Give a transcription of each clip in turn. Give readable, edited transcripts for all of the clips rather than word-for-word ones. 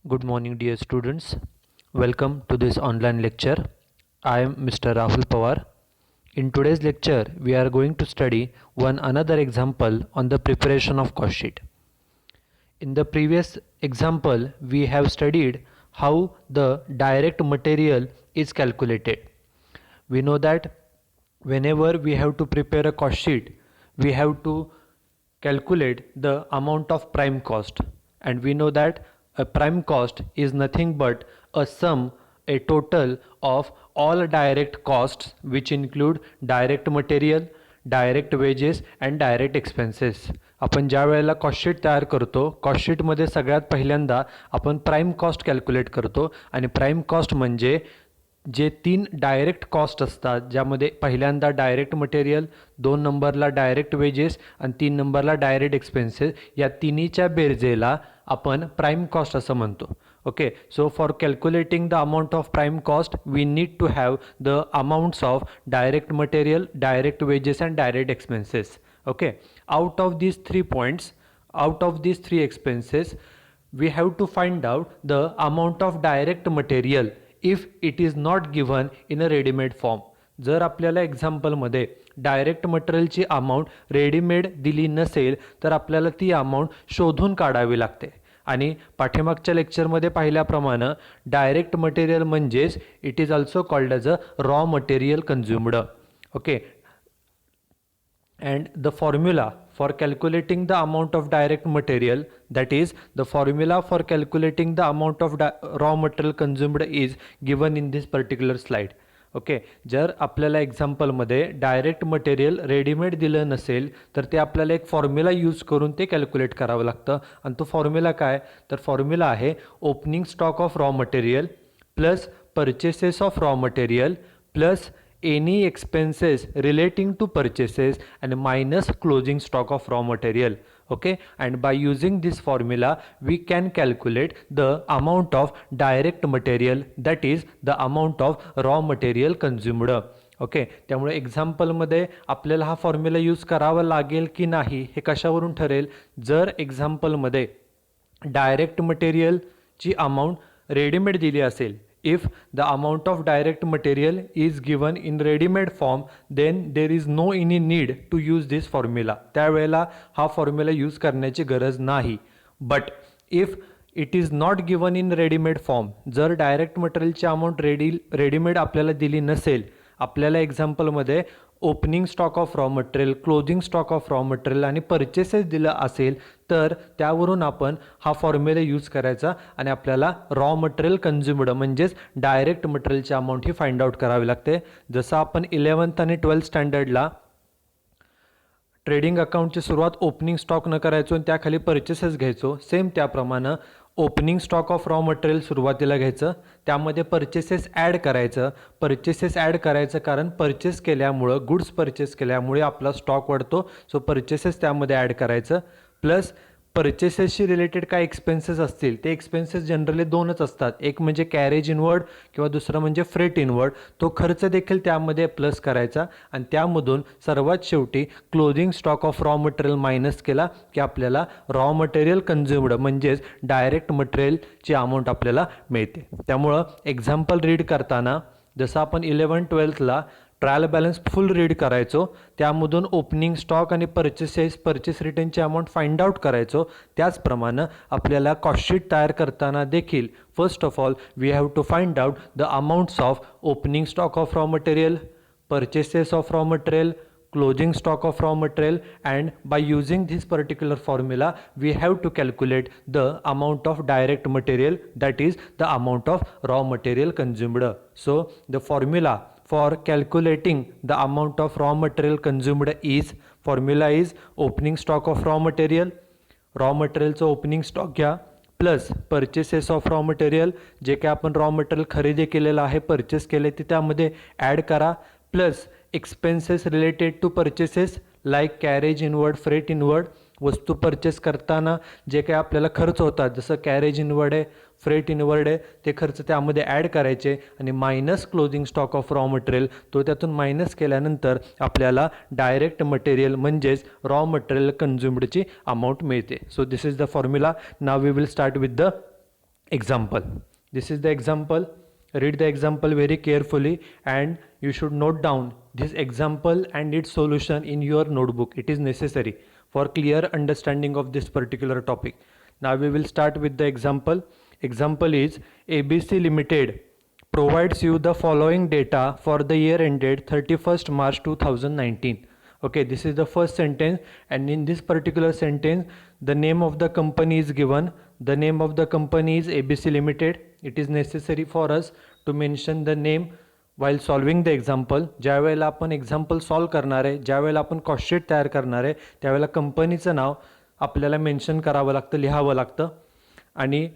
Good morning, dear students. Welcome to this online lecture. I am Mr. Rahul Pawar. In today's lecture, we are going to study one another example on the preparation of cost sheet. In the previous example, we have studied how the direct material is calculated. We know that whenever we have to prepare a cost sheet, we have to calculate the amount of prime cost, and we know that a prime cost is nothing but a total of all direct costs, which include direct material, direct wedges and direct expenses. आपण ज्या वेळेला cost sheet तयार करतो, कॉस्टशीटमध्ये सगळ्यात पहिल्यांदा आपण prime cost calculate करतो. आणि प्राईम कॉस्ट म्हणजे जे 3 डायरेक्ट कॉस्ट असतात, ज्यामध्ये पहिल्यांदा डायरेक्ट मटेरियल, 2 नंबरला डायरेक्ट वेजेस आणि 3 नंबरला डायरेक्ट एक्सपेन्सेस, या तिन्हीच्या बेरजेला आपण प्राईम कॉस्ट असं म्हणतो. Okay, so for calculating the amount of prime cost, we need to have the amounts of direct material, direct wages and direct expenses. Okay, out of these 3 points, out of these 3 expenses, we have to find out the amount of direct material if it is not given in a ready-made form. जर आपल्याला एक्झाम्पलमध्ये direct मटेरियलची amount readymade दिली नसेल तर आपल्याला ती amount शोधून काढावी लागते. आणि पाठीमागच्या लेक्चरमध्ये पाहिल्याप्रमाणे डायरेक्ट मटेरियल म्हणजेच it is also called as a raw material consumed. Okay, and the formula for calculating the amount of direct material, that is the formula for calculating the amount of raw material consumed, is given in this particular slide. Okay, जर आपल्याला एक्झाम्पलमध्ये direct material readymade दिलं नसेल तर ते आपल्याला एक formula use करून ते कॅल्क्युलेट करावं लागतं. आणि तो फॉर्म्युला काय, तर फॉर्म्युला आहे opening stock of raw material plus purchases of raw material plus any expenses relating to purchases and minus closing stock of raw material. Okay, and by using this formula we can calculate the amount of direct material, that is the amount of raw material consumed. Okay, त्यामुळे एक्झाम्पलमध्ये आपल्याला हा formula use करावा लागेल की नाही हे कशावरून ठरेल, जर एक्झाम्पलमध्ये डायरेक्ट मटेरियलची अमाऊंट रेडीमेड दिली असेल, if the amount of direct material is given in ready-made form, then there is no any need to use this formula. त्यावेळेला हा फॉर्म्युला यूज करण्याची गरज नाही. But if it is not given in readymade form, जर direct मटेरियलची amount readymade आपल्याला दिली नसेल, आपल्याला एक्झाम्पलमध्ये opening stock of raw material, closing stock of raw material आणि परचेसेस दिलं असेल तर त्यावरून आपण हा फॉर्म्युला यूज करायचा आणि आपल्याला रॉ मटेरियल कन्झ्युम्ड म्हणजेच डायरेक्ट मटेरियलची अमाऊंट ही फाइंड आउट करावी लागते. जसं आपण 11th आणि 12th स्टँडर्डला ट्रेडिंग अकाउंटची सुरुवात ओपनिंग स्टॉक न करायचो आणि त्याखाली परचेसेस घ्यायचो, सेम त्याप्रमाणे opening stock of raw material सुरुवातीला घ्यायचं, त्यामध्ये परचेसेस ॲड करायचं कारण परचेस केल्यामुळं, गुड्स परचेस केल्यामुळे आपला स्टॉक वाढतो. सो परचेसेस त्यामध्ये ॲड करायचं, प्लस परचेसेसशी रिलेटेड काय एक्सपेन्सेस असतील ते एक्सपेन्सेस जनरली 2च असतात, एक म्हणजे कॅरेज इनवर्ड किंवा दुसरं म्हणजे फ्रेट इनवर्ड. तो खर्च देखील त्यामध्ये प्लस करायचा आणि त्यामधून सर्वात शेवटी closing stock of raw material minus केला की आपल्याला रॉ मटेरियल कन्झ्युम्ड म्हणजेच डायरेक्ट मटेरियलची अमाऊंट आपल्याला मिळते. त्यामुळं एक्झाम्पल रीड करताना जसं आपण 11-12ला ट्रायल बॅलन्स फुल रीड करायचो, त्यामधून ओपनिंग स्टॉक आणि परचेस रिटर्नची अमाऊंट फाइंड आउट करायचो, त्याचप्रमाणे आपल्याला कॉस्टशीट तयार करताना देखील first of all we have to find out the amounts of opening stock of raw material, purchases of raw material, closing stock of raw material, and by using this particular formula we have to calculate the amount of direct material, that is the amount of raw material consumed. So the formula for calculating the amount of raw material consumed is opening stock of raw material, raw materialचं opening stock घ्या, plus purchases of raw material, जे काय आपण raw material खरेदी केलेलं आहे, purchase केले ते त्यामध्ये ॲड करा, plus expenses related to purchases like carriage inward, freight inward. वस्तू परचेस करताना जे काही आपल्याला खर्च होतात, जसं कॅरेज इनवर्ड आहे, फ्रेट इनवर्ड आहे, ते खर्च त्यामध्ये ॲड करायचे आणि minus closing stock of raw material, तो त्यातून मायनस केल्यानंतर आपल्याला डायरेक्ट मटेरियल म्हणजेच रॉ मटेरियल कन्झ्युम्डची अमाऊंट मिळते. So this is the formula. Now we will start with the example. This is the example. Read the example very carefully and you should note down this example and its solution in your notebook. It is necessary for clear understanding of this particular topic. Now we will start with the example. Example is ABC Limited provides you the following data for the year ended 31st March 2019. Okay, this is the first sentence, and in this particular sentence the name of the company is given. The name of the company is ABC Limited. It is necessary for us to mention the name while solving the example. ज्या वेळेला आपण example solve करणार आहे, ज्या वेळेला आपण cost sheet तयार करणार आहे, त्यावेळेला कंपनीचं नाव आपल्याला मेन्शन करावं लागतं, लिहावं लागतं. आणि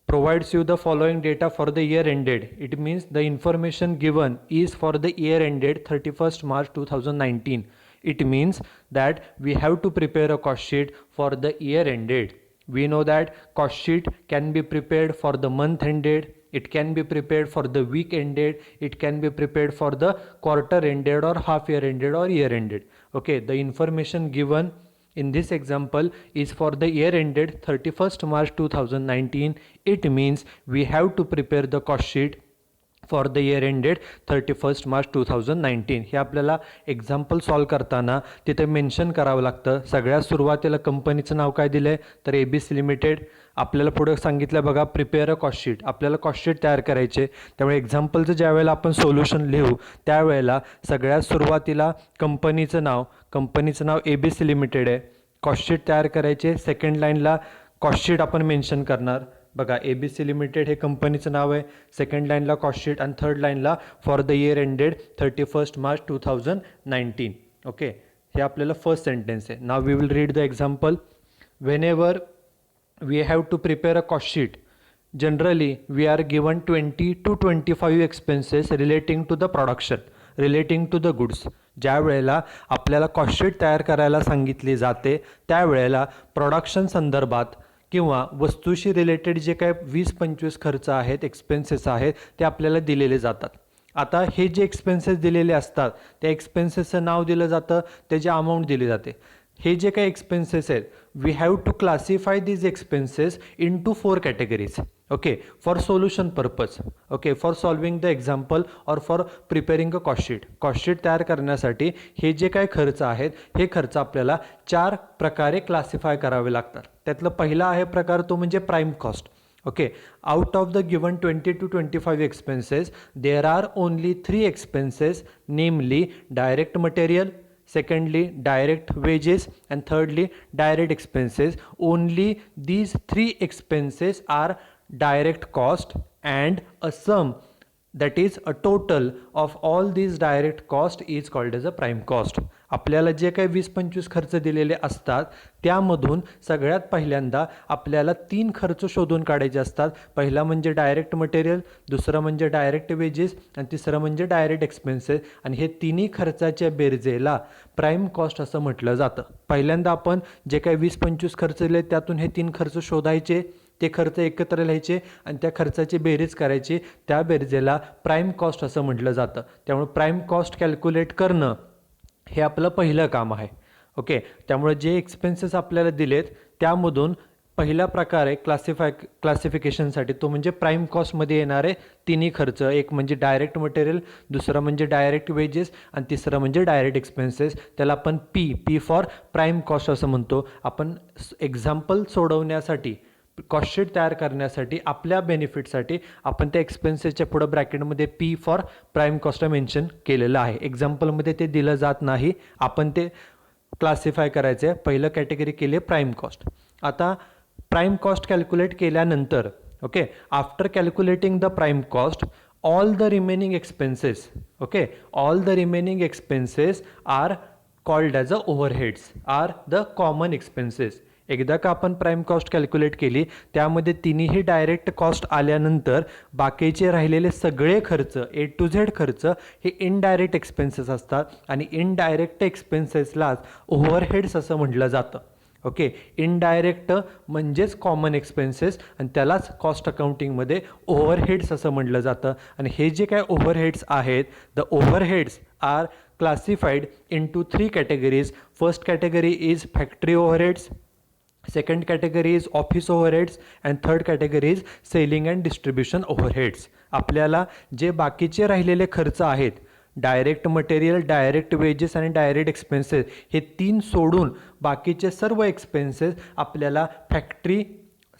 provides you the following data for the year ended. It means the information given is for the year ended 31st March 2019. It means that we have to prepare a cost sheet for the year ended. We know that cost sheet can be prepared for the month ended, it can be prepared for the week ended, it can be prepared for the quarter ended or half year ended or year ended. Okay, the information given in this example is for the year ended 31st March 2019. It means we have to prepare the cost sheet for the year ended 31st March 2019. हे आपल्याला example solve करताना तिथे mention करावं लागतं. सगळ्यात सुरुवातीला कंपनीचं नाव काय दिलं आहे तर ABC लिमिटेड. आपल्याला पुढं सांगितलं बघा प्रिपेअर अ कॉस्ट शीट. आपल्याला कॉस्ट शीट तयार करायचे, त्यामुळे एक्झाम्पलचं ज्या वेळेला आपण सोल्युशन लिहू त्यावेळेला सगळ्यात सुरुवातीला कंपनीचं नाव ABC लिमिटेड आहे. कॉस्ट शीट तयार करायचे, सेकंड लाईनला कॉस्ट शीट आपण मेन्शन करणार. बघा ABC लिमिटेड हे कंपनीचं नाव आहे, सेकंड लाईनला कॉस्ट शीट आणि थर्ड लाईनला for the year ended 31st March 2019. Okay, हे आपल्याला फर्स्ट सेंटेन्स आहे. Now we will read the example. Whenever we have to prepare a cost sheet, generally we are given 20 to 25 expenses relating to the production, relating to the goods. ज्या वेळेला आपल्याला cost sheet तयार करायला सांगितली जाते त्यावेळेला production संदर्भात किंवा वस्तूशी रिलेटेड जे काय 20-25 खर्च आहेत, एक्सपेन्सेस आहेत, ते आपल्याला दिलेले जातात. आता हे जे एक्सपेन्सेस दिलेले असतात त्या एक्सपेन्सेसचं नाव दिलं जातं, त्याची अमाऊंट दिली जाते. हे जे काही एक्सपेन्सेस आहेत we have to classify these expenses into 4 categories. Okay, for solution purpose, okay, for solving the example or for preparing a cost sheet. Cost sheet तयार करण्यासाठी हे जे काही खर्च आहेत हे खर्च आपल्याला 4 प्रकारे क्लासिफाय करावे लागतात. त्यातलं पहिला आहे प्रकार तो म्हणजे prime cost. Okay, out of the given 20 to 25 expenses, there are only 3 expenses, namely direct material, secondly direct wages, and thirdly direct expenses. Only these 3 expenses are direct cost, and a sum, that is a total of all these direct cost is called as a prime cost. आपल्याला जे काही 20-25 खर्च दिलेले असतात त्यामधून सगळ्यात पहिल्यांदा आपल्याला 3 खर्च शोधून काढायचे असतात. पहिला म्हणजे डायरेक्ट मटेरियल, दुसरं म्हणजे डायरेक्ट वेजेस आणि तिसरं म्हणजे डायरेक्ट एक्सपेन्सेस. आणि हे तिन्ही खर्चाच्या बेरजेला प्राईम कॉस्ट असं म्हटलं जातं. पहिल्यांदा आपण जे काही 20-25 खर्च दिले त्यातून हे 3 खर्च शोधायचे, ते खर्च एकत्र लिहायचे आणि त्या खर्चाची बेरीज करायची, त्या बेरजेला प्राईम कॉस्ट असं म्हटलं जातं. त्यामुळे प्राईम कॉस्ट कॅल्क्युलेट करणं हे आपलं पहिलं काम आहे. ओके, त्यामुळे जे एक्सपेन्सेस आपल्याला दिलेत त्यामधून पहिला प्रकार आहे क्लासिफिकेशनसाठी तो म्हणजे प्राईम कॉस्टमध्ये येणारे तिन्ही खर्च. एक म्हणजे डायरेक्ट मटेरियल, दुसरं म्हणजे डायरेक्ट वेजेस आणि तिसरं म्हणजे डायरेक्ट एक्सपेन्सेस. त्याला आपण पी फॉर प्राईम कॉस्ट असं म्हणतो. आपण एक्झाम्पल सोडवण्यासाठी, कॉस्ट शीट तयार करण्यासाठी, आपल्या बेनिफिटसाठी आपण त्या एक्सपेन्सेसच्या पुढं ब्रॅकेटमध्ये P for prime cost mention केलेलं आहे. एक्झाम्पलमध्ये ते दिलं जात नाही, आपण ते क्लासिफाय करायचं आहे. पहिलं कॅटेगरी केली आहे प्राईम कॉस्ट. आता प्राईम कॉस्ट कॅल्क्युलेट केल्यानंतर, okay, after calculating the prime cost all the remaining expenses, okay, all the remaining expenses are called as a overheads, are the common expenses. एकदा का आपण प्राईम कॉस्ट कॅल्क्युलेट केली त्यामध्ये तिन्ही direct cost आल्यानंतर बाकीचे राहिलेले सगळे खर्च A to Z खर्च हे इनडायरेक्ट एक्सपेन्सेस असतात आणि इनडायरेक्ट एक्सपेन्सेसलाच ओव्हरहेड्स असं म्हटलं जातं. ओके, इनडायरेक्ट म्हणजेच कॉमन एक्सपेन्सेस आणि त्यालाच कॉस्ट अकाउंटिंगमध्ये ओव्हरहेड्स असं म्हटलं जातं. आणि हे जे काय ओव्हरहेड्स आहेत, the overheads are classified into 3 categories. First category is factory overheads, Second category is office overheads and third category is selling and distribution overheads. आपल्याला जे बाकीचे राहिलेले खर्च आहेत, डायरेक्ट मटेरियल, डायरेक्ट वेजेस आणि डायरेक्ट एक्सपेन्सेस, हे तीन सोडून बाकीचे सर्व एक्सपेन्सेस आपल्याला फॅक्टरी,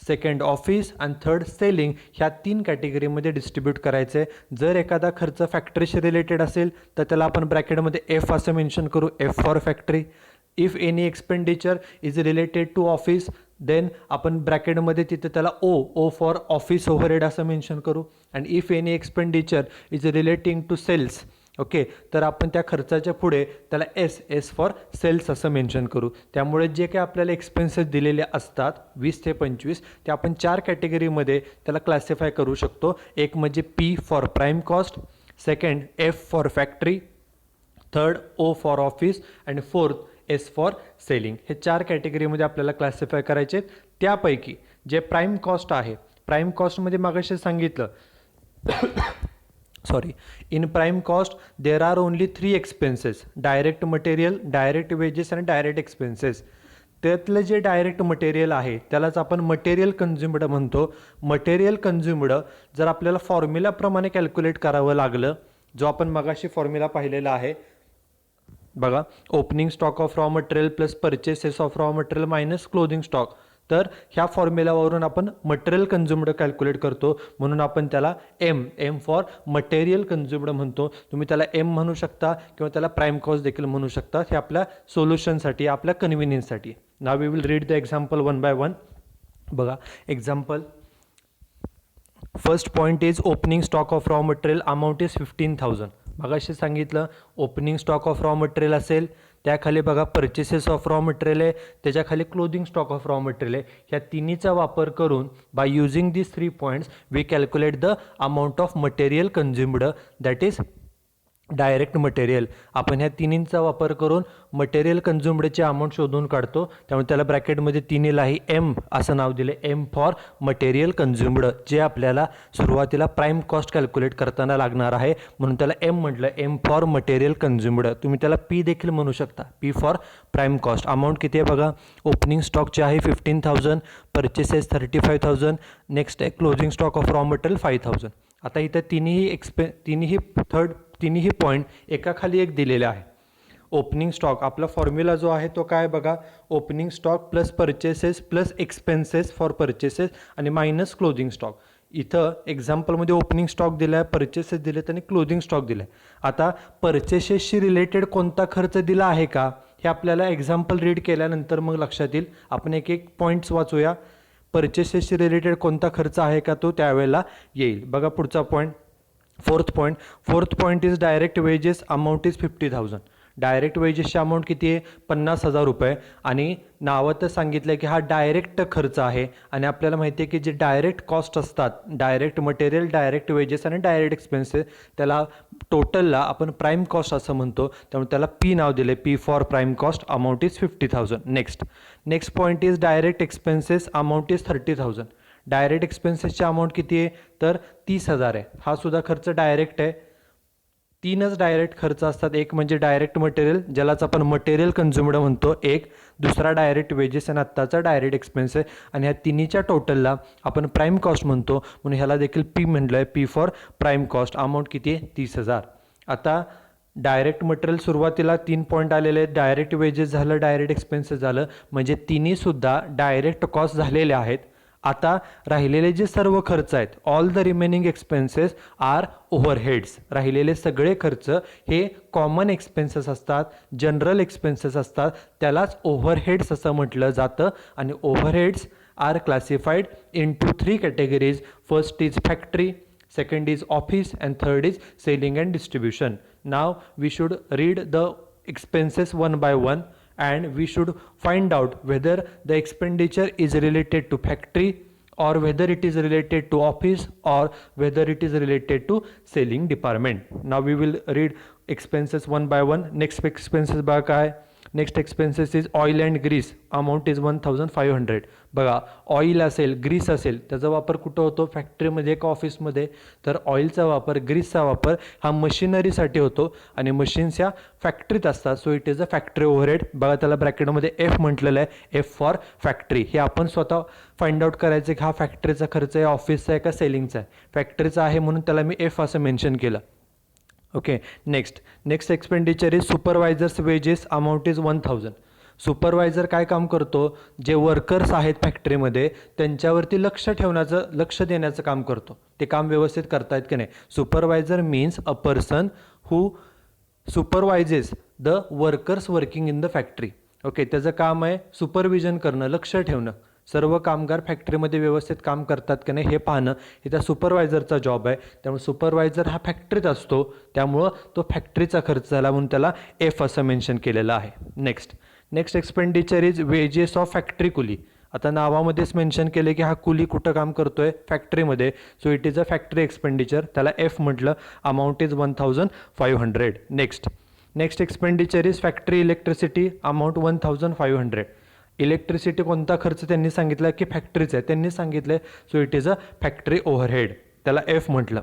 सेकंड ऑफिस आणि थर्ड सेलिंग ह्या तीन कॅटेगरीमध्ये डिस्ट्रीब्यूट करायचं आहे. जर एखादा खर्च फॅक्टरीशी रिलेटेड असेल तर त्याला आपण ब्रॅकेटमध्ये एफ असं मेन्शन करू, F for factory. If any expenditure is related to office then आपण ब्रॅकेटमध्ये तिथे त्याला ओ फॉर ऑफिस ओव्हरहेड असं मेन्शन करू. And if any expenditure is relating to sales, okay, तर आपण त्या खर्चाच्या पुढे त्याला एस फॉर सेल्स असं मेन्शन करू. त्यामुळे जे काही आपल्याला एक्सपेन्सेस दिलेले असतात 20 ते 25, ते आपण 4 कॅटेगरीमध्ये त्याला क्लासिफाय करू शकतो. एक म्हणजे P for prime cost, second F for factory, third O for office and fourth S for selling. हे 4 कॅटेगरीमध्ये आपल्याला क्लासिफाय करायचे. त्यापैकी जे प्राईम कॉस्ट आहे, प्राईम कॉस्टमध्ये मागाशी सांगितलं sorry, in prime cost there are only 3 expenses, direct material, direct wedges आणि डायरेक्ट एक्सपेन्सेस. त्यातलं जे डायरेक्ट मटेरियल आहे त्यालाच आपण मटेरियल कन्झ्युम्ड म्हणतो. मटेरियल कन्झ्युम्ड जर आपल्याला फॉर्म्युलाप्रमाणे कॅल्क्युलेट करावं लागलं, जो आपण मगाशी फॉर्म्युला पाहिलेला आहे बघा, opening stock of raw material plus purchases of raw material minus clothing stock, तर ह्या फॉर्म्युलावरून आपण मटेरियल कन्झ्युम्ड कॅल्क्युलेट करतो. म्हणून आपण त्याला एम फॉर मटेरियल कन्झ्युम्ड म्हणतो. तुम्ही त्याला एम म्हणू शकता किंवा त्याला प्राईम कॉस्ट देखील म्हणू शकता. हे आपल्या सोल्युशनसाठी, आपल्या कन्व्हिनियन्ससाठी. Now we will read the example one by one. बघा example, first point is opening stock of raw material amount is 15,000. मगाशी सांगितलं opening stock of raw material असेल, त्याखाली बघा परचेसेस ऑफ रॉ मटेरियल आहे, त्याच्याखाली closing stock of raw material आहे. ह्या तिन्हीचा वापर करून by using this 3 points we calculate the amount of material consumed, that is direct material. आपण ह्या तिन्हींचा वापर करून मटेरियल कन्झ्युम्डचे अमाऊंट शोधून काढतो. त्यामुळे त्याला ब्रॅकेटमध्ये तिन्हीलाही एम असं नाव दिले, एम फॉर मटेरियल कन्झ्युम्ड, जे आपल्याला सुरुवातीला प्राईम कॉस्ट कॅल्क्युलेट करताना लागणार आहे. म्हणून त्याला एम म्हटलं, एम फॉर मटेरियल कन्झ्युम्ड. तुम्ही त्याला पी देखील म्हणू शकता, P for prime cost. Amount किती आहे बघा, ओपनिंग स्टॉकचे आहे 15,000, परचेसेस 35,000, नेक्स्ट आहे closing stock of raw material 5,000. आता इथं तिन्ही पॉईंट एकाखाली एक दिलेले आहे. ओपनिंग स्टॉक, आपला फॉर्म्युला जो आहे तो काय बघा, opening stock plus purchases plus expenses for purchases आणि मायनस क्लोजिंग स्टॉक. इथं एक्झाम्पलमध्ये ओपनिंग स्टॉक दिला आहे, परचेसेस दिलेत आणि क्लोजिंग स्टॉक दिला आहे. आता परचेसेसशी रिलेटेड कोणता खर्च दिला आहे का, हे आपल्याला एक्झाम्पल रीड केल्यानंतर मग लक्षात येईल. आपण एक एक पॉईंट्स वाचूया. परचेसेसशी रिलेटेड कोणता खर्च आहे का तो त्यावेळेला येईल. बघा पुढचा point, fourth point is direct wages amount is 50,000. Direct वेजेसची अमाऊंट किती आहे, 50,000 रुपये. आणि नावातच सांगितलं की हा डायरेक्ट खर्च आहे. आणि आपल्याला माहिती आहे की जे डायरेक्ट कॉस्ट असतात, डायरेक्ट मटेरियल, डायरेक्ट वेजेस आणि डायरेक्ट एक्सपेन्सेस, त्याला टोटलला आपण प्राईम कॉस्ट असं म्हणतो. त्यामुळे त्याला पी नाव दिले, P for prime cost, amount is 50,000. Next point is direct expenses amount is 30,000. Direct एक्सपेन्सेसची अमाऊंट किती आहे तर 30,000 आहे. हा सुद्धा खर्च डायरेक्ट आहे. 3च डायरेक्ट खर्च असतात, एक म्हणजे डायरेक्ट मटेरियल ज्यालाच आपण मटेरियल कन्झ्युम्ड म्हणतो, एक दुसरा डायरेक्ट वेजेस आणि आत्ताचा डायरेक्ट एक्सपेन्स आहे. आणि ह्या तिन्हीच्या टोटलला आपण प्राईम कॉस्ट म्हणतो. म्हणून ह्याला देखील पी म्हटलं आहे, P for prime cost. Amount किती आहे 30,000. आता डायरेक्ट मटेरियल सुरुवातीला 3 पॉईंट आलेले आहेत, डायरेक्ट वेजेस झालं, डायरेक्ट एक्सपेन्सेस झालं, म्हणजे तिन्हीसुद्धा डायरेक्ट कॉस्ट झालेले आहेत. आता राहिलेले जे सर्व खर्च आहेत, all the remaining expenses are overheads. राहिलेले सगळे खर्च हे कॉमन एक्सपेन्सेस असतात, जनरल एक्सपेन्सेस असतात, त्यालाच ओव्हरहेड्स असं म्हटलं जातं. आणि overheads are classified into 3 categories. First is factory, second is office and third is selling and distribution. Now we should read the expenses one by one and we should find out whether the expenditure is related to factory or whether it is related to office or whether it is related to selling department. Now we will read expenses one by one. Next expenses बघा काय, next expenses is oil and grease, amount is 1500. बघा, oil असेल, Greece असेल, त्याचा वापर कुठं होतो? फॅक्टरीमध्ये का ऑफिसमध्ये? तर ऑइलचा वापर, ग्रीसचा वापर हा मशिनरीसाठी होतो आणि मशीन्स या फॅक्टरीत असतात. So it is a factory overhead. बघा, त्याला ब्रॅकेटमध्ये एफ म्हटलेलं आहे, एफ फॉर फॅक्टरी. हे आपण स्वतः फाइंड आउट करायचं की हा फॅक्टरीचा खर्च आहे, ऑफिसचा आहे का सेलिंगचा आहे. फॅक्टरीचा आहे म्हणून त्याला मी एफ असं मेन्शन केलं. Okay, next expenditure is supervisors wedges, amount is 1000. Supervisor काय काम करतो? जे वर्कर्स आहेत फॅक्टरीमध्ये त्यांच्यावरती लक्ष देण्याचं काम करतो. ते काम व्यवस्थित करतायत की नाही. Supervisor means a person who supervises the workers working in the factory. Okay, त्याचं काम आहे सुपरविजन करणं, लक्ष ठेवणं, सर्व कामगार फॅक्टरीमध्ये व्यवस्थित काम करतात की नाही हे पाहणं, हे त्या सुपरवायझरचा जॉब आहे. त्यामुळे सुपरवायझर हा फॅक्टरीत असतो, त्यामुळं तो फॅक्टरीचा खर्च झाला म्हणून त्याला एफ असं मेन्शन केलेलं आहे. Next expenditure is wages of factory coolie. आता नावामध्येच मेन्शन केले की हा कुली कुठं काम करतोय? फॅक्टरीमध्ये. So it is a factory expenditure, त्याला एफ म्हटलं, amount is 1500. Next expenditure is factory electricity, amount 1500. Electricity कोणता खर्च त्यांनी सांगितला की फॅक्टरीचा आहे, त्यांनी सांगितलं. So it is a factory overhead, त्याला एफ म्हटलं.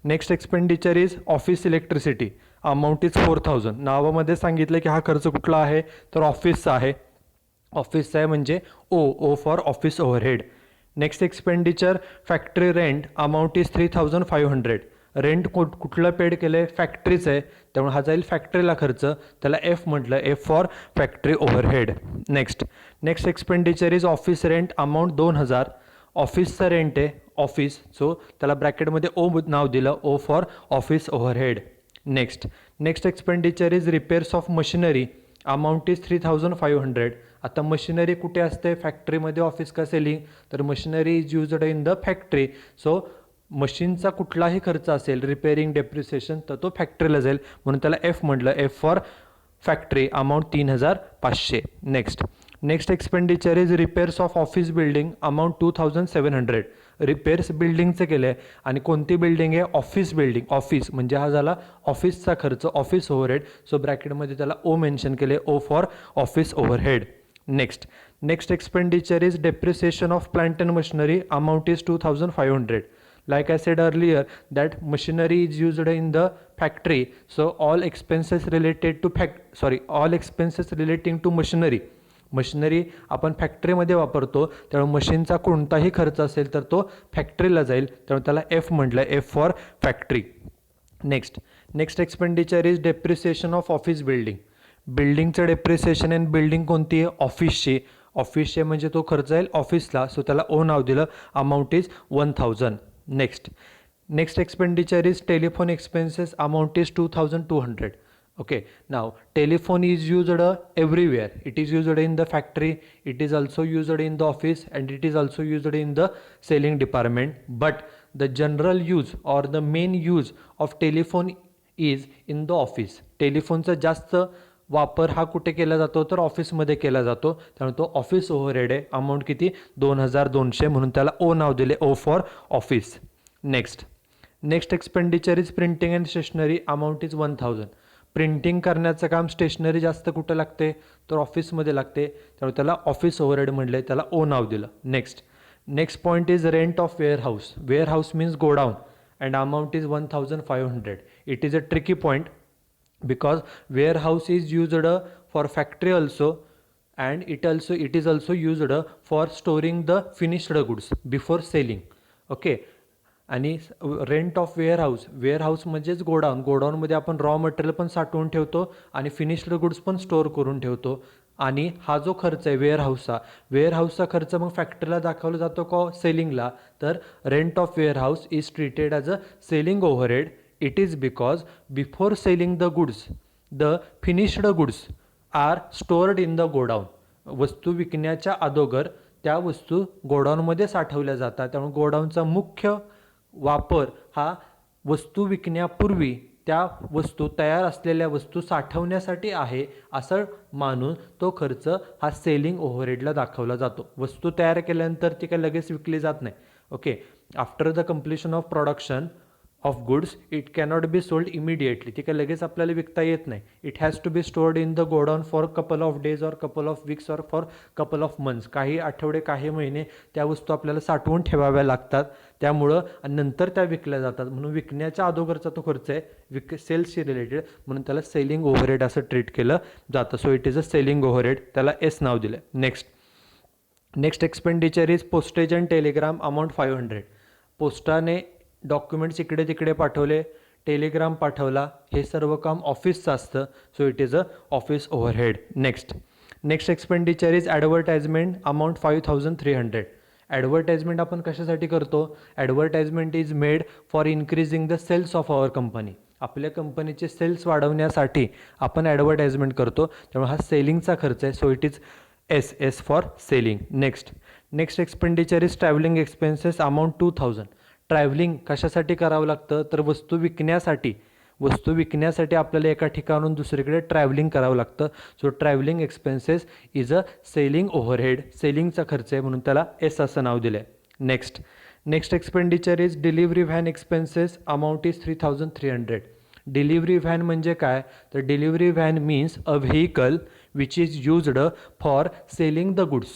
Next expenditure is office electricity, amount is 4000. नावामध्ये सांगितलं की हा खर्च कुठला आहे? तर ऑफिसचा आहे. ऑफिसचा आहे म्हणजे O for office overhead. Next expenditure factory rent, amount is 3500. Rent कुठलं पेड केलं आहे? फॅक्टरीचं आहे, त्यामुळे हा जाईल फॅक्टरीला खर्च, त्याला एफ म्हटलं, F for factory overhead. Next expenditure is office rent, amount 2000. ऑफिसचं रेंट आहे, ऑफिस, सो त्याला ब्रॅकेटमध्ये ओ नाव दिलं, O for office overhead. Next expenditure is repairs of machinery, amount is 3500. आता मशिनरी कुठे असते? फॅक्टरीमध्ये, ऑफिस का सेलिंग? तर machinery is used in the factory. So मशीनचा कुठलाही खर्च असेल, रिपेअरिंग, डेप्रिसिएशन, तर तो फॅक्टरीला जाईल म्हणून त्याला एफ म्हटलं, F for factory, amount 3500. Next expenditure is repairs of office building, amount 2700. Repairs बिल्डिंगचं केलं आहे आणि कोणती बिल्डिंग आहे? Office building. ऑफिस म्हणजे हा झाला ऑफिसचा खर्च, ऑफिस ओव्हरहेड. सो ब्रॅकेटमध्ये त्याला ओ मेन्शन केले, O for office overhead. Next expenditure is depreciation of plant and machinery, amount is 2500. Like I said earlier that machinery is used in the factory, so all expenses relating to machinery आपण फॅक्टरीमध्ये वापरतो, त्यामुळे मशीनचा कोणताही खर्च असेल तर तो फॅक्टरीला जाईल, त्यामुळे त्याला एफ म्हटलं, F for factory. Next expenditure is depreciation of office building. बिल्डिंगचं डेप्रिसिएशन अँड बिल्डिंग कोणती आहे? ऑफिसचे म्हणजे तो खर्च जाईल ऑफिसला, सो त्याला ओ नाव दिलं, amount is 1000. Next expenditure is telephone expenses, amount is 2200. Okay, now telephone is used everywhere. It is used in the factory, it is also used in the office, and it is also used in the selling department. But the general use or the main use of telephone is in the office. टेलिफोनचा जास्त वापर हा कुठे केला जातो? तर ऑफिसमध्ये केला जातो, त्यामुळे तो ऑफिस ओव्हरहेड आहे. अमाऊंट किती? 2200 म्हणून त्याला ओ नाव दिले, O for office. Next expenditure is printing and stationery, amount is 1000. Printing करण्याचं काम स्टेशनरी जास्त कुठं लागते? तर ऑफिसमध्ये लागते, त्यामुळे त्याला ऑफिस ओव्हरहेड म्हटले, त्याला ओ नाव दिलं. Next point is rent of warehouse. Warehouse means godown and amount is 1500. It is a tricky point because warehouse is used for factory also, and it is also used for storing the finished goods before selling. Okay, आणि rent of warehouse म्हणजेच गोडाऊनमध्ये आपण raw material पण साठवून ठेवतो आणि finished goods पण store करून ठेवतो. आणि हा जो खर्च आहे वेअरहाऊसचा खर्च मग फॅक्टरीला दाखवला जातो का सेलिंगला? तर rent of warehouse is treated as a selling overhead. It is because before selling the goods, the finished goods are stored in the godown. वस्तू विकण्याच्या अगोदर त्या वस्तू गोडाऊनमध्ये साठवल्या जातात, त्यामुळे गोडाऊनचा मुख्य वापर हा वस्तू विकण्यापूर्वी त्या वस्तू, तयार असलेल्या वस्तू साठवण्यासाठी आहे असं मानून तो खर्च हा सेलिंग ओव्हरहेडला दाखवला जातो. वस्तू तयार केल्यानंतर ती काही लगेच विकली जात नाही. Okay, after the completion of production of goods it cannot be sold immediately, ती काय लगेच आपल्याला विकता येत नाही. It has to be stored in the godown for couple of days or couple of weeks or for couple of months. काही आठवडे काही महिने त्या वस्तू आपल्याला साठवून ठेवाव्या लागतात. त्यामुळं नंतर त्या विकल्या जातात, म्हणून विकण्याच्या अगोदरचा तो खर्च आहे सेल्सशी रिलेटेड, म्हणून त्याला सेलिंग ओव्हरहेड असं ट्रीट केलं जातं. So it is a selling overhead, त्याला एस नाव दिलं. Next expenditure is postage and Telegram amount 500. पोस्टाने डॉक्युमेंट्स इकडे तिकडे पाठवले, टेलिग्राम पाठवला, हे सर्व काम ऑफिसचं असतं. So it is a office overhead. Next expenditure is advertisement amount 5300. Advertisement आपण कशासाठी करतो? Advertisement is made for increasing the sales of our company. आपल्या कंपनीचे सेल्स वाढवण्यासाठी आपण ॲडव्हर्टाइजमेंट करतो, त्यामुळे हा सेलिंगचा खर्च आहे. So it is S for selling. Next expenditure is travelling expenses amount 2000. Travelling कशासाठी करावं लागतं? तर वस्तू विकण्यासाठी आपल्याला एका ठिकाणून दुसरीकडे ट्रॅव्हलिंग करावं लागतं. So travelling expenses is a selling overhead, सेलिंगचा खर्च आहे, म्हणून त्याला एस असं नाव दिलं आहे. Next expenditure is delivery van expenses amount is 3300. Delivery van म्हणजे काय? तर delivery van means a vehicle which is used for selling the goods.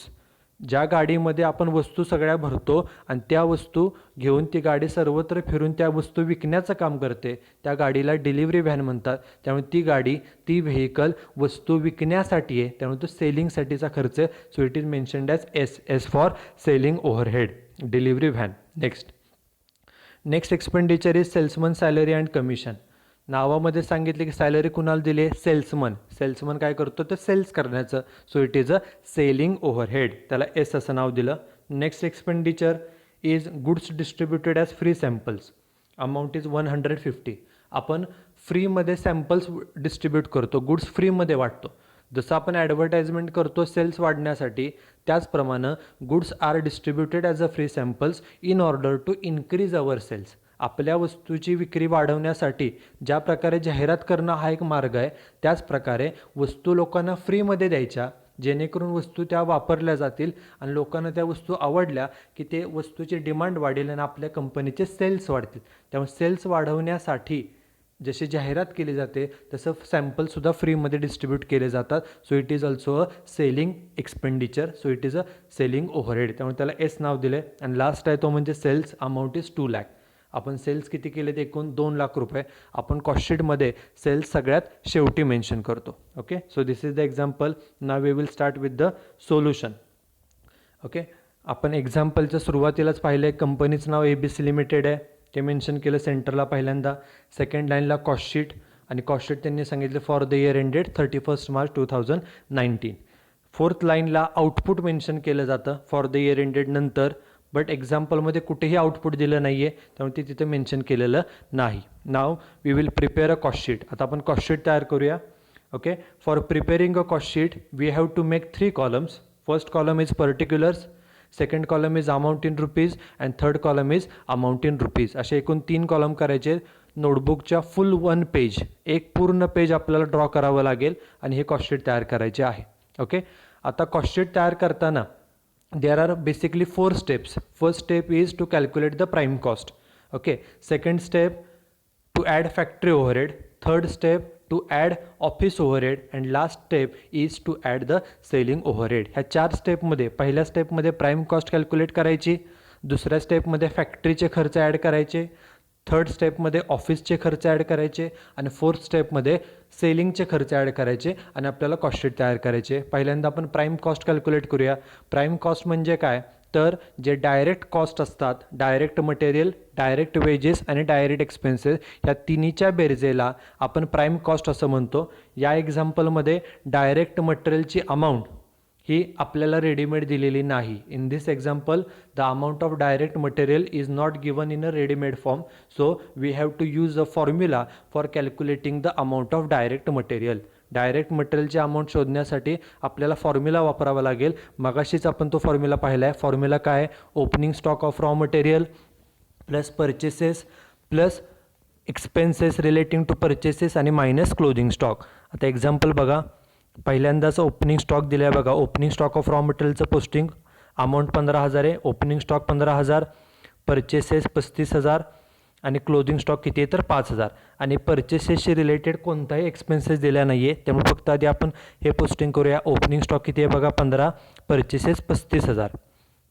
ज्या गाडीमध्ये आपण वस्तू सगळ्या भरतो आणि त्या वस्तू घेऊन ती गाडी सर्वत्र फिरून त्या वस्तू विकण्याचं काम करते, त्या गाडीला डिलिव्हरी व्हॅन म्हणतात. त्यामुळे ती व्हेकल वस्तू विकण्यासाठी आहे, त्यामुळे तो सेलिंगसाठीचा खर्च आहे. So it is mentioned as S for selling overhead, delivery van. Next expenditure is salesman salary and commission. नावामध्ये सांगितले की सॅलरी कुणाला दिली? सेल्समन काय करतो? तर सेल्स करण्याचं. So it is a selling overhead, त्याला एस असं नाव दिलं. Next expenditure is goods distributed as free samples amount is 150. आपण फ्रीमध्ये सॅम्पल्स डिस्ट्रीब्यूट करतो, गुड्स फ्रीमध्ये वाटतो. जसं आपण ॲडव्हर्टाइजमेंट करतो सेल्स वाढण्यासाठी, त्याचप्रमाणे goods are distributed as a free samples in order to increase our sales. आपल्या वस्तूची विक्री वाढवण्यासाठी ज्या प्रकारे जाहिरात करणं हा एक मार्ग आहे, त्याच प्रकारे वस्तू लोकांना फ्रीमध्ये द्यायच्या, जेणेकरून वस्तू त्या वापरल्या जातील आणि लोकांना त्या वस्तू आवडल्या की ते वस्तूची डिमांड वाढेल आणि आपल्या कंपनीचे सेल्स वाढतील. त्यामुळे सेल्स वाढवण्यासाठी जशी जाहिरात केली जाते तसं सॅम्पलसुद्धा फ्रीमध्ये डिस्ट्रीब्यूट केले जातात. So it is also a selling expenditure. So it is a selling overhead, त्यामुळे त्याला एस नाव दिलं आहे. आणि लास्ट आहे तो म्हणजे सेल्स अमाऊंट इज 2 लाख. आपण सेल्स किती केले ते एकूण 2 लाख रुपये. आपण कॉस्टशीटमध्ये सेल्स सगळ्यात शेवटी मेन्शन करतो. Okay, so this is the example. Now we will start with the solution. Okay, आपण एक्झाम्पलच्या सुरुवातीलाच पाहिलं आहे कंपनीचं नाव ABC लिमिटेड आहे, ते मेन्शन केलं सेंटरला पहिल्यांदा. सेकंड लाईनला कॉस्टशीट, आणि कॉस्टशीट त्यांनी सांगितलं for the year ended 31 March 2019. Fourth लाईनला आउटपुट मेन्शन केलं जातं फॉर द इयर एंडेड नंतर, बट एक्झाम्पलमध्ये कुठेही आउटपुट दिलं नाही आहे, त्यामुळे ते तिथं मेन्शन केलेलं नाही. Now we will prepare a cost sheet. आता आपण कॉस्टशीट तयार करूया. Okay, for preparing a cost sheet we have to make 3 columns. First column is particulars, second column is amount in rupees and third column is amount in rupees. असे एकूण 3 column करायचे. नोटबुकच्या फुल 1 page, एक पूर्ण page आपल्याला draw करावं लागेल आणि हे कॉस्टशीट तयार करायचे आहे. ओके, आता कॉस्टशीट तयार करताना there are basically 4 steps. First step is to calculate the prime cost. Okay, second step to add factory overhead, third step to add office overhead, and last step is to add the selling overhead. ह्या 4 स्टेपमध्ये पहिल्या स्टेपमध्ये prime cost calculate करायची, दुसऱ्या स्टेपमध्ये फॅक्टरीचे खर्च add करायचे, third स्टेपमध्ये ऑफिसचे खर्च ॲड करायचे, आणि फोर्थ स्टेपमध्ये सेलिंगचे खर्च ॲड करायचे आणि आपल्याला कॉस्टशीट तयार करायचे. पहिल्यांदा आपण प्राईम कॉस्ट कॅल्क्युलेट करूया. प्राईम कॉस्ट म्हणजे काय? तर जे डायरेक्ट कॉस्ट असतात, डायरेक्ट मटेरियल, डायरेक्ट वेजेस आणि डायरेक्ट एक्सपेन्सेस, ह्या तिन्हीच्या बेरजेला आपण प्राईम कॉस्ट असं म्हणतो. या एक्झाम्पलमध्ये डायरेक्ट मटेरियलची अमाऊंट ही आपल्याला रेडीमेड दिलेली नाही. In this example the amount of direct material is not given in a readymade form. So we have to use a formula for calculating the amount of direct material. Direct मटेरियलची amount शोधण्यासाठी आपल्याला formula वापरावा लागेल. मगाशीच आपण तो formula पाहिला आहे. फॉर्म्युला काय आहे? Opening stock of raw material plus purchases plus expenses relating to purchases आणि मायनस क्लोजिंग स्टॉक. आता एक्झाम्पल बघा. पहिल्यांदाच ओपनिंग स्टॉक दिला आहे बघा. ओपनिंग स्टॉक ऑफ रॉ मटेरियलचं पोस्टिंग अमाऊंट 15,000 आहे. ओपनिंग स्टॉक 15,000, परचेसेस 35,000 आणि क्लोजिंग स्टॉक किती आहे तर 5,000 आणि परचेसेसशी रिलेटेड कोणताही एक्सपेन्सेस दिला नाही आहे. त्यामुळे फक्त आधी आपण हे पोस्टिंग करूया. ओपनिंग स्टॉक किती आहे बघा 15, परचेसेस 35,000.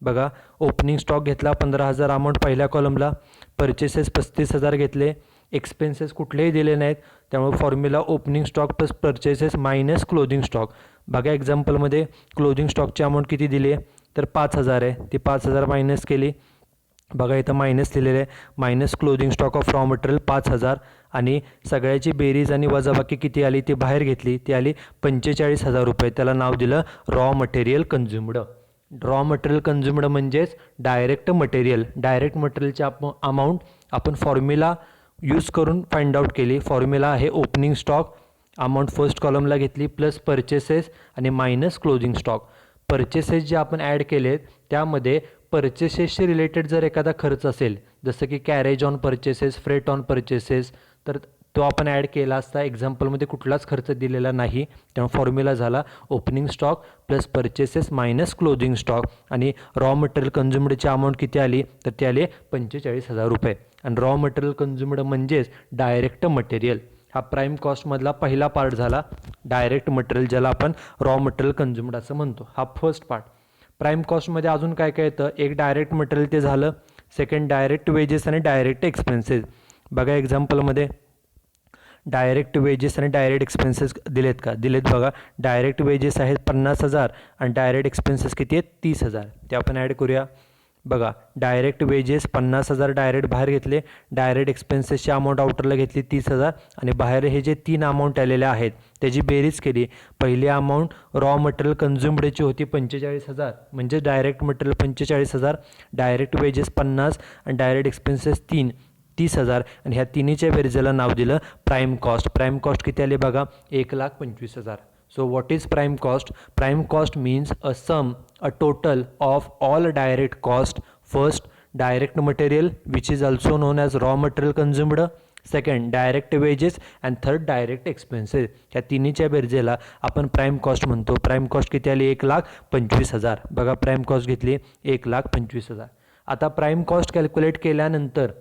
बघा ओपनिंग स्टॉक घेतला 15,000 अमाऊंट पहिल्या कॉलमला, परचेसेस 35,000 घेतले, एक्सपेन्सेस कुठलेही दिले नाहीत. त्यामुळे formula opening stock plus purchases minus closing stock. बघा एक्झाम्पलमध्ये क्लोजिंग स्टॉकची अमाऊंट किती दिली आहे तर 5,000 आहे. ती 5,000 मायनस केली. बघा इथं मायनस लिहिलेलं आहे. Minus closing stock of raw material 5,000 आणि सगळ्याची बेरीज आणि वजाबाकी किती आली ती बाहेर घेतली. ती आली 45,000 रुपये. त्याला नाव दिलं raw material consumed. Raw material consumed म्हणजेच डायरेक्ट मटेरियल. डायरेक्ट मटेरियलची अमाऊंट आपण फॉर्म्युला यूज करून फाइंड आउट केली. फॉर्म्युला आहे ओपनिंग स्टॉक, अमाऊंट फर्स्ट कॉलमला घेतली प्लस परचेसेस आणि मायनस क्लोजिंग स्टॉक. परचेसेस जे आपण ॲड केलेत त्यामध्ये परचेसेसशी रिलेटेड जर एखादा खर्च असेल जसं की carriage on purchases, freight on purchases, तर तो आपण ॲड केला असता. एक्झाम्पलमध्ये कुठलाच खर्च दिलेला नाही. त्यामुळे फॉर्म्युला झाला opening stock plus purchases minus closing stock आणि रॉ मटेरियल कन्झ्युम्डची अमाऊंट किती आली तर ती आली 45,000 रुपये. आणि रॉ मटेरियल कन्झ्युम्ड म्हणजेच डायरेक्ट मटेरियल. हा प्राईम कॉस्टमधला पहिला पार्ट झाला. डायरेक्ट मटेरियल ज्याला आपण रॉ मटेरियल कन्झ्युम्ड असं म्हणतो. हा फर्स्ट पार्ट. प्राईम कॉस्टमध्ये अजून काय काय येतं. एक डायरेक्ट मटेरियल ते झालं. सेकंड डायरेक्ट वेजेस आणि डायरेक्ट एक्सपेन्सेस. बघा एक्झाम्पलमध्ये डायरेक्ट वेजेस आणि डायरेक्ट एक्सपेन्सेस दिलेत का दिलेत. बघा डायरेक्ट वेजेस आहेत 50,000 आणि डायरेक्ट एक्सपेन्सेस किती आहेत 30,000. ते आपण ॲड करूया. बघा डायरेक्ट वेजेस 50,000 डायरेक्ट बाहेर घेतले, डायरेक्ट एक्सपेन्सेसची अमाऊंट आउटरला घेतली 30,000 आणि बाहेर हे जे 3 अमाऊंट आलेले आहेत त्याची बेरीज केली. पहिली अमाऊंट रॉ मटेरियल कन्झ्युम्डची होती 45,000 म्हणजे डायरेक्ट मटेरियल 45,000, डायरेक्ट वेजेस 50 आणि डायरेक्ट एक्सपेन्सेस 30,000 आणि ह्या तिन्हीच्या बेरीजला नाव दिलं प्राईम कॉस्ट. प्राईम कॉस्ट किती आली बघा 1,25,000. So what is prime cost? Prime cost means a total of all direct cost. First, direct material which is also known as raw material consumed. Second, direct wages and third, direct expenses. ह्या तिन्हीच्या बेरजेला आपण prime cost म्हणतो. Prime cost किती आली 1,25,000. बघा prime cost घेतली 1,25,000. आता prime cost calculate केल्यानंतर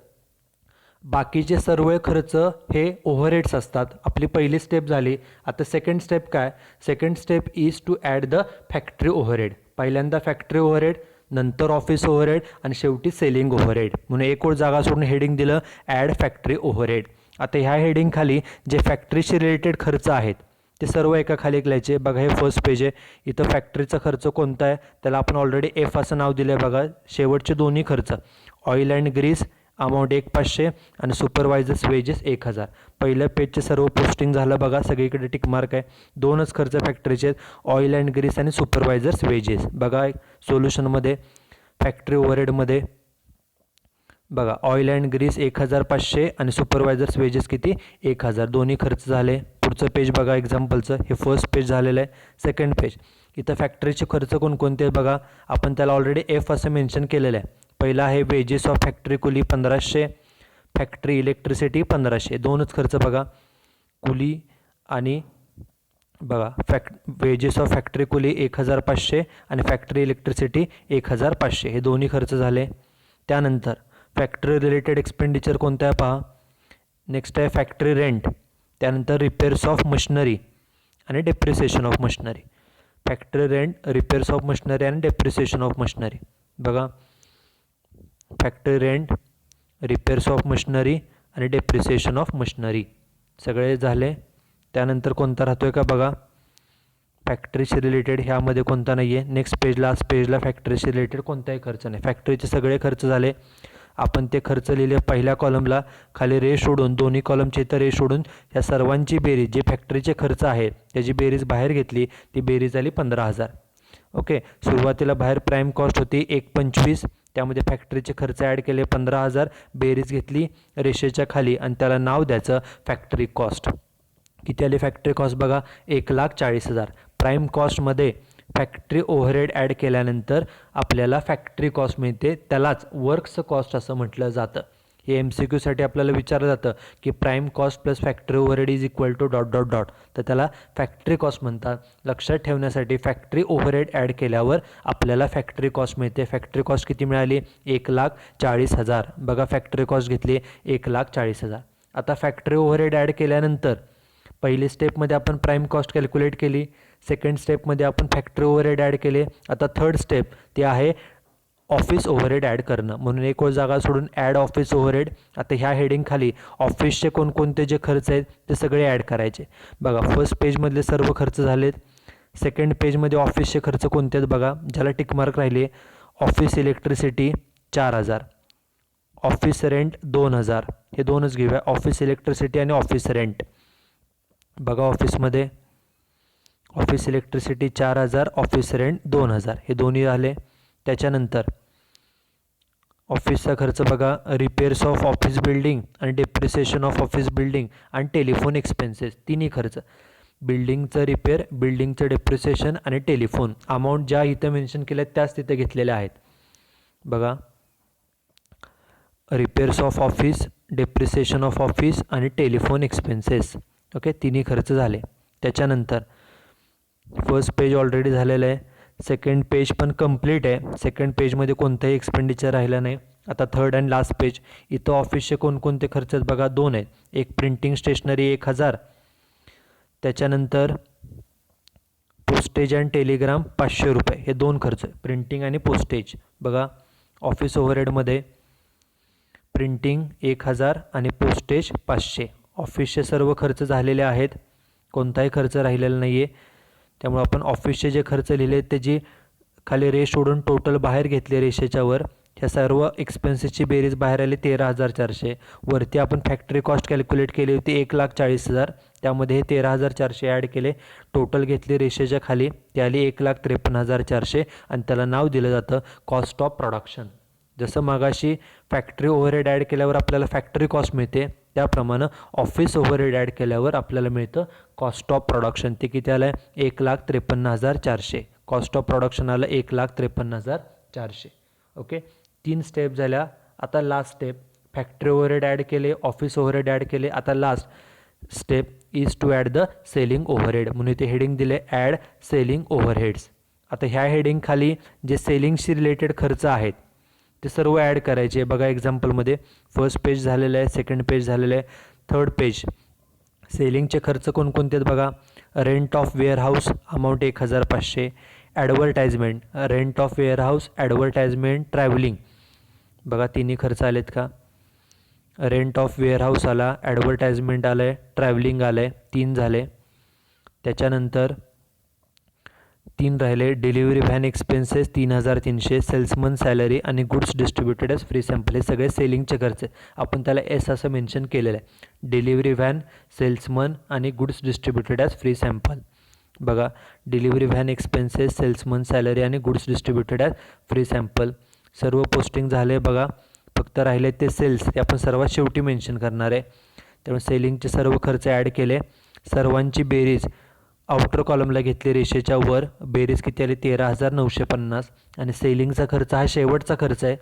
बाकीचे सर्व खर्च हे ओव्हरहेड्स असतात. आपली पहिली स्टेप झाली. आता सेकंड स्टेप काय. Second step is to add the factory overhead. पहिल्यांदा फॅक्टरी ओव्हरहेड, नंतर ऑफिस ओव्हरहेड आणि शेवटी सेलिंग ओव्हरहेड. म्हणून एक ओळ जागा सोडून हेडिंग दिलं ॲड फॅक्टरी ओव्हरहेड. आता ह्या हेडिंगखाली जे फॅक्टरीशी रिलेटेड खर्च आहेत ते सर्व एका खाली लिहायचे. बघा हे फर्स्ट पेज आहे. इथं फॅक्टरीचा खर्च कोणता आहे त्याला आपण ऑलरेडी एफ असं नाव दिलं आहे. बघा शेवटचे दोन्ही खर्च ऑइल अँड ग्रीस अमाऊंट 1,500 आणि सुपरवायझर्स वेजेस 1,000. पहिल्या पेजचे सर्व पोस्टिंग झालं. बघा सगळीकडे टिक मार्क आहे. दोनच खर्च फॅक्टरीचे आहेत, ऑइल अँड ग्रीस आणि सुपरवायझर्स वेजेस. बघा सोल्युशनमध्ये फॅक्टरी ओव्हरहेडमध्ये बघा ऑइल अँड ग्रीस 1,500 आणि सुपरवायझर्स वेजेस किती 1,000. दोन्ही खर्च झाले. पुढचं पेज बघा एक्झाम्पलचं. हे फर्स्ट पेज झालेलं आहे. सेकंड पेज इथं फॅक्टरीचे खर्च कोणकोणते बघा आपण त्याला ऑलरेडी एफ असं मेन्शन केलेलं आहे. पहिला आहे wages of factory coolie 1,500, factory electricity 1,500. दोनच खर्च बघा कुली आणि बघा वेजेस ऑफ फॅक्टरी कुली 1,500 आणि फॅक्टरी इलेक्ट्रिसिटी 1,500 हे दोन्ही खर्च झाले. त्यानंतर फॅक्टरी रिलेटेड एक्सपेंडिचर कोणतं आहे पहा. नेक्स्ट आहे फॅक्टरी रेंट. त्यानंतर रिपेअर्स ऑफ मशिनरी आणि depreciation of machinery. Factory rent, repairs of machinery आणि डेप्रिसिएशन ऑफ मशिनरी. बघा factory rent, repairs of machinery आणि डेप्रिसिएशन ऑफ मशिनरी सगळे झाले. त्यानंतर कोणता राहतो आहे का बघा फॅक्टरीशी रिलेटेड ह्यामध्ये कोणता नाही आहे. नेक्स्ट पेजला लास्ट पेजला फॅक्टरीशी रिलेटेड कोणताही खर्च नाही. फॅक्टरीचे सगळे खर्च झाले. आपण ते खर्च लिहिले पहिल्या कॉलमला, खाली रे सोडून दोन्ही कॉलमचे इथं रे सोडून या सर्वांची बेरीज जे फॅक्टरीचे खर्च आहेत त्याची बेरीज बाहेर घेतली. ती बेरीज आली 15,000. ओके सुरुवातीला बाहेर प्राईम कॉस्ट होती 1,25,000. त्यामध्ये फॅक्टरीचे खर्च ॲड केले 15,000. बेरीज घेतली रेषेच्या खाली आणि त्याला नाव द्यायचं फॅक्टरी कॉस्ट. किती आली फॅक्टरी कॉस्ट बघा 1,40,000. प्राईम कॉस्टमध्ये फॅक्टरी ओव्हरहेड ॲड केल्यानंतर आपल्याला फॅक्टरी कॉस्ट मिळते. त्यालाच वर्क्स कॉस्ट असं म्हटलं जातं. हे MCQसाठी आपल्याला विचारलं जातं की prime cost plus factory overhead is equal to dot dot dot, तर त्याला फॅक्टरी कॉस्ट म्हणतात. लक्षात ठेवण्यासाठी फॅक्टरी ओव्हरहेड ॲड केल्यावर आपल्याला फॅक्टरी कॉस्ट मिळते. फॅक्टरी कॉस्ट किती मिळाली? 1,40,000. बघा फॅक्टरी कॉस्ट घेतली 1,40,000. आता फॅक्टरी ओव्हरहेड ॲड केल्यानंतर पहिली स्टेपमध्ये आपण प्राईम कॉस्ट कॅल्क्युलेट केली, सेकंड स्टेपमध्ये आपण फॅक्टरी ओव्हरहेड ॲड केले. आता थर्ड स्टेप ते आहे ऑफिस ओव्हरहेड ॲड करणं. म्हणून एक जागा सोडून ॲड ऑफिस ओव्हरहेड. आता ह्या हेडिंगखाली ऑफिसचे कोणकोणते जे खर्च आहेत ते सगळे ॲड करायचे. बघा फर्स्ट पेजमधले सर्व खर्च झालेत. सेकंड पेजमध्ये ऑफिसचे खर्च कोणते आहेत बघा, ज्याला टिकमार्क राहिले. ऑफिस इलेक्ट्रिसिटी 4,000, ऑफिस रेंट 2,000, हे दोनच घेऊया, ऑफिस इलेक्ट्रिसिटी आणि ऑफिस रेंट. बघा ऑफिसमध्ये ऑफिस इलेक्ट्रिसिटी 4,000, ऑफिस रेंट 2,000, हे दोन्ही झाले. त्याच्यानंतर ऑफिसचा खर्च बघा, रिपेअर्स ऑफ ऑफिस बिल्डिंग आणि डेप्रिसिएशन ऑफ ऑफिस बिल्डिंग आणि टेलिफोन एक्सपेन्सेस, तिन्ही खर्च. बिल्डिंगचं रिपेअर, बिल्डिंगचं डेप्रिसिएशन आणि टेलिफोन. अमाऊंट ज्या इथं मेन्शन केल्या त्याच तिथं घेतलेल्या आहेत. बघा repairs of office, depreciation of office आणि टेलिफोन एक्सपेन्सेस. ओके, तिन्ही खर्च झाले. त्याच्यानंतर फर्स्ट पेज ऑलरेडी झालेलं आहे. सेकंड पेज पण कंप्लीट आहे. सेकंड पेजमध्ये कोणताही एक्सपेंडिचर राहिलं नाही. आता थर्ड अँड लास्ट पेज, इथं ऑफिसचे कोणकोणते खर्च आहेत बघा, दोन आहेत. एक प्रिंटिंग स्टेशनरी 1,000, त्याच्यानंतर पोस्टेज अँड टेलिग्राम 500 रुपये, हे दोन खर्च, प्रिंटिंग आणि पोस्टेज. बघा ऑफिस ओव्हरहेडमध्ये प्रिंटिंग 1,000 आणि पोस्टेज 500. ऑफिसचे सर्व खर्च झालेले आहेत, कोणताही खर्च राहिलेला नाही आहे. त्यामुळे आपण ऑफिसचे जे खर्च लिहिले त्याची खाली रेष सोडून टोटल बाहेर घेतले रेषेच्या वर. ह्या सर्व एक्सपेन्सेसची बेरीज बाहेर आली 13,400. वरती आपण फॅक्टरी कॉस्ट कॅल्क्युलेट केली होती 1,40,000, त्यामध्ये हे 13,400 ॲड केले. टोटल घेतली रेषेच्या खाली, ते आली 1,53,400 आणि त्याला नाव दिलं जातं कॉस्ट ऑफ प्रोडक्शन. जसं मगाशी फॅक्टरी ओव्हरहेड ॲड केल्यावर आपल्याला फॅक्टरी कॉस्ट मिळते, त्याप्रमाणे ऑफिस ओव्हरहेड ॲड केल्यावर आपल्याला मिळतं कॉस्ट ऑफ प्रोडक्शन. ते किती आलं आहे? 1,53,400. कॉस्ट ऑफ प्रोडक्शन आलं 1,53,400. ओके, 3 स्टेप झाल्या. आता last step, factory overhead add केले, ऑफिस ओव्हरहेड ॲड केले. आता last step is to add the selling overhead, म्हणून ते हेडिंग दिले ॲड सेलिंग ओव्हरहेड्स. आता ह्या हेडिंगखाली जे सेलिंगशी रिलेटेड खर्च आहेत ते सर्व ॲड करायचे. बघा एक्झाम्पलमध्ये फर्स्ट पेज झालेलं आहे, सेकंड पेज झालेलं आहे, थर्ड पेज. सेलिंगचे खर्च कोणकोणते आहेत बघा, rent of warehouse amount 1,500, advertisement, rent of warehouse, advertisement, travelling. बघा तिन्ही खर्च आलेत का? रेंट ऑफ वेअरहाऊस आला, ॲडव्हर्टाइजमेंट आलं आहे, ट्रॅव्हलिंग आलं आहे, 3 झाले. त्याच्यानंतर 3 राहिले, delivery van expenses 3,300, salesman salary आणि goods distributed as free sample, हे सगळे सेलिंगचे खर्च. आपण त्याला एस असं मेन्शन केलेलं आहे. डिलिव्हरी व्हॅन, सेल्समन आणि goods distributed as free sample. बघा delivery van expenses, salesman salary आणि goods distributed as free sample सर्व पोस्टिंग झाले. बघा फक्त राहिले ते सेल्स, ते आपण सर्वात शेवटी मेन्शन करणार आहे. त्यामुळे सेलिंगचे सर्व खर्च ॲड केले. सर्वांची बेरीज आउटर कॉलमला घेतली रेषेच्या वर. बेरीज किती आली? 13,950. आणि सेलिंगचा खर्च हा शेवटचा खर्च आहे.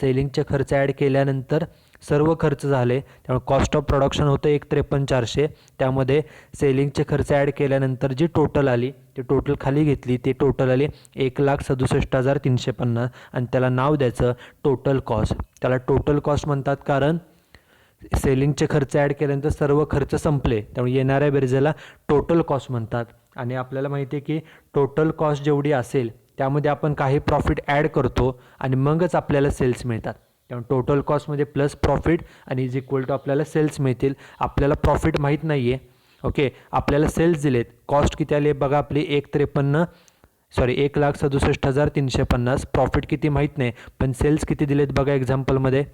सेलिंगचे खर्च ॲड केल्यानंतर सर्व खर्च झाले, त्यामुळे कॉस्ट ऑफ प्रोडक्शन होतं 1,53,400. त्यामध्ये सेलिंगचे खर्च ॲड केल्यानंतर जी टोटल आली ती टोटल खाली घेतली, ते टोटल आली 1,67,350 आणि त्याला नाव द्यायचं टोटल कॉस्ट. त्याला टोटल कॉस्ट म्हणतात कारण सेलिंगचे खर्च ॲड केल्यानंतर सर्व खर्च संपले, त्यामुळे येणाऱ्या बेरजेला टोटल कॉस्ट म्हणतात. आणि आपल्याला माहिती आहे की टोटल कॉस्ट जेवढी असेल त्यामध्ये आपण काही प्रॉफिट ॲड करतो आणि मगच आपल्याला सेल्स मिळतात. त्यामुळे टोटल कॉस्टमध्ये प्लस प्रॉफिट आणि इज इक्वल टू आपल्याला सेल्स मिळतील. आपल्याला प्रॉफिट माहीत नाही आहे. ओके, आपल्याला सेल्स दिलेत. कॉस्ट किती आली बघा आपली 1,67,350. प्रॉफिट किती माहीत नाही, पण सेल्स किती दिलेत बघा एक्झाम्पलमध्ये.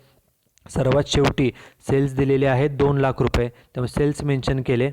सर्वात शेवटी सेल्स दिलेले आहेत 2,00,000 रुपये, त्यामुळे सेल्स मेन्शन केले.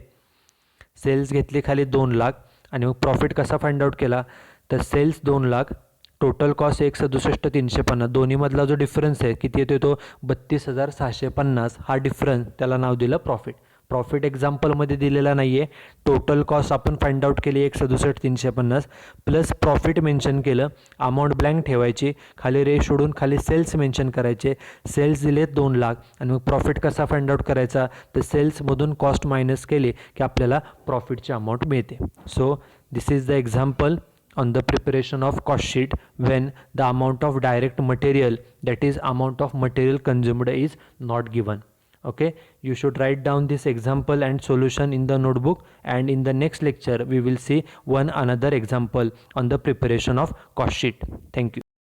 सेल्स घेतली खाली 2,00,000 आणि मग प्रॉफिट कसा फाइंड आउट केला तर सेल्स 2,00,000, टोटल कॉस्ट 1,67,350. दोन्हीमधला जो डिफरन्स आहे किती येतो तो 32,650. हा डिफरन्स त्याला नाव दिलं प्रॉफिट. प्रॉफिट एक्झाम्पलमध्ये दिलेला नाही आहे. टोटल कॉस्ट आपण फाइंड आउट केली 1,67,350 प्लस प्रॉफिट मेन्शन केलं, अमाऊंट ब्लँक ठेवायची, खाली रेश सोडून खाली सेल्स मेन्शन करायचे, सेल्स दिले 2 लाख आणि मग प्रॉफिट कसा फाइंड आउट करायचा, तर सेल्समधून कॉस्ट मायनस केली की आपल्याला प्रॉफिटची अमाऊंट मिळते. So this is the example on the preparation of cost sheet when the amount of direct material, that is amount of material consumed, is not given. Okay, you should write down this example and solution in the notebook, and in the next lecture we will see one another example on the preparation of cost sheet. Thank you.